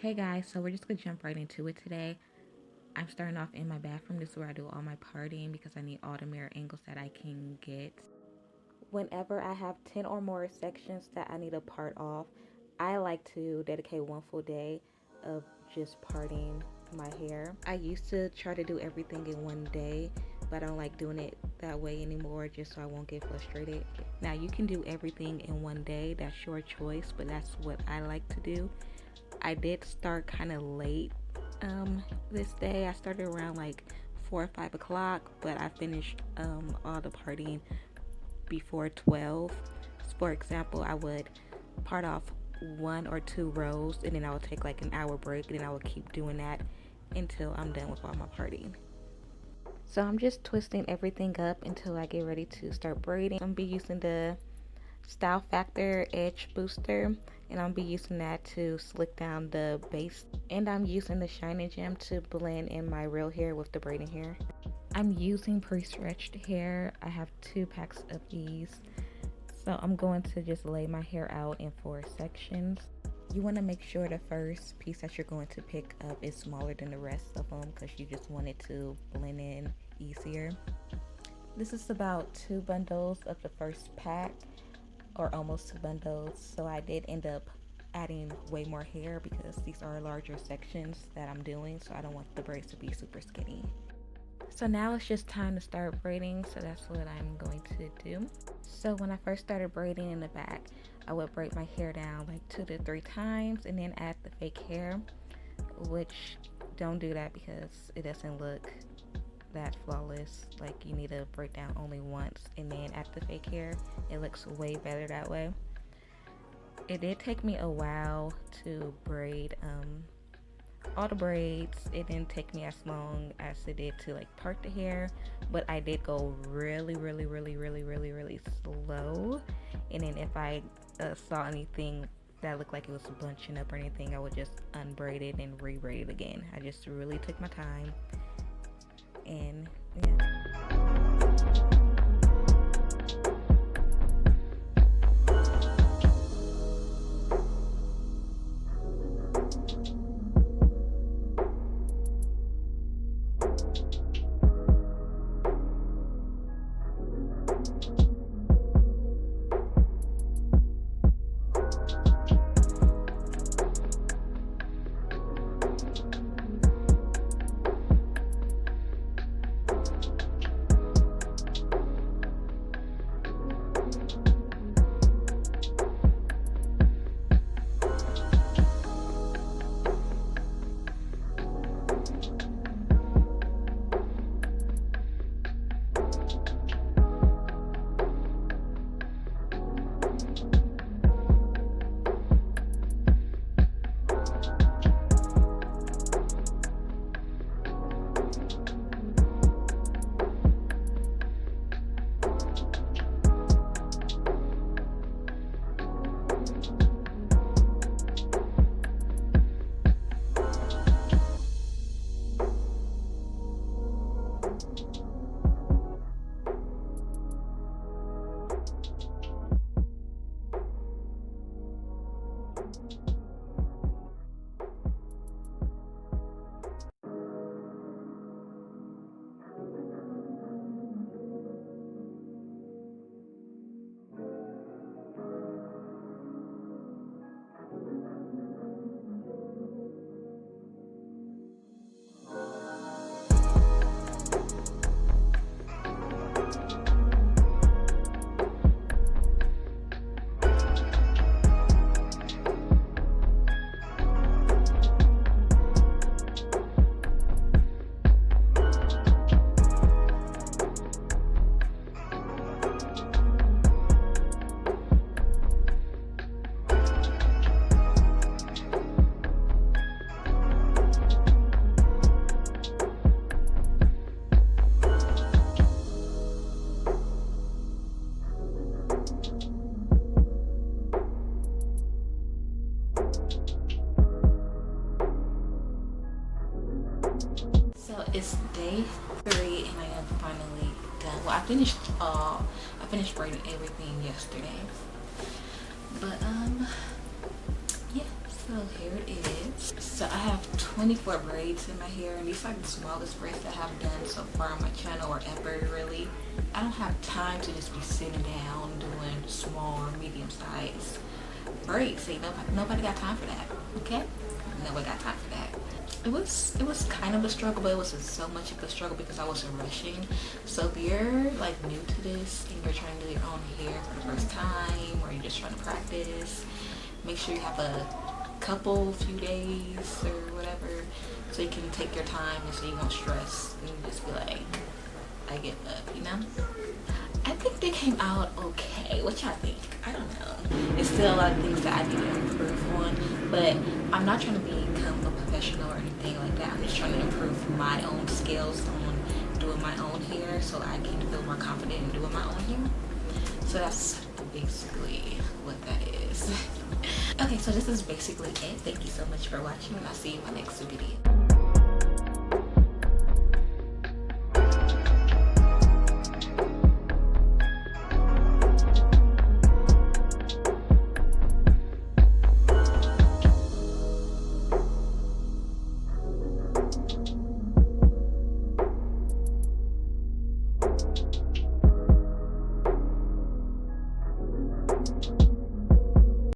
Hey guys, so we're just gonna jump right into it today. I'm starting off in my bathroom. This is where I do all my partying because I need all the mirror angles that I can get. Whenever I have 10 or more sections that I need to part off, I like to dedicate one full day of just parting my hair. I used to try to do everything in one day, but I don't like doing it that way anymore just so I won't get frustrated. Now you can do everything in one day, that's your choice, but that's what I like to do. I did start kind of late this day. I started around like 4 or 5 o'clock, but I finished all the partying before 12. For example, I would part off 1 or 2 rows and then I would take like an hour break and then I would keep doing that until I'm done with all my partying. So I'm just twisting everything up until I get ready to start braiding. I'm gonna be using the Style Factor Edge Booster, and I'll be using that to slick down the base. And I'm using the Shiny Gem to blend in my real hair with the braiding hair. I'm using pre-stretched hair. I have 2 packs of these. So I'm going to just lay my hair out in 4 sections. You want to make sure the first piece that you're going to pick up is smaller than the rest of them because you just want it to blend in easier. This is about 2 bundles of the first pack, or almost 2 bundles, so I did end up adding way more hair because these are larger sections that I'm doing, so I don't want the braids to be super skinny. So now it's just time to start braiding, so that's what I'm going to do. So when I first started braiding in the back, I would braid my hair down like 2 to 3 times and then add the fake hair, which don't do that because it doesn't look that flawless. Like, you need to break down only once and then add the fake hair. It looks way better that way. It did take me a while to braid all the braids. It didn't take me as long as it did to like part the hair, but I did go really slow. And then if I saw anything that looked like it was bunching up or anything, I would just unbraid it and re-braid it again. I just really took my time. And yeah. So it's day 3 and I am finally done. Well, I finished braiding everything yesterday. But yes. So here it is. So I have 24 braids in my hair, and these are the smallest braids that I've done so far on my channel, or ever really. I don't have time to just be sitting down doing small or medium size braids. See, nobody got time for that. Okay, nobody got time for that. It was kind of a struggle, but it wasn't so much of a struggle because I wasn't rushing. So if you're like new to this and you're trying to do your own hair for the first time, or you're just trying to practice, make sure you have a few days or whatever, so you can take your time and so you won't stress and just be like, I give up, you know? I think they came out okay. What y'all think? I don't know. It's still a lot of things that I need to improve on, but I'm not trying to become a professional or anything like that. I'm just trying to improve my own skills on doing my own hair so I can feel more confident in doing my own hair. So that's basically what that is. Okay, so this is basically it. Thank you so much for watching, and I'll see you in my next video.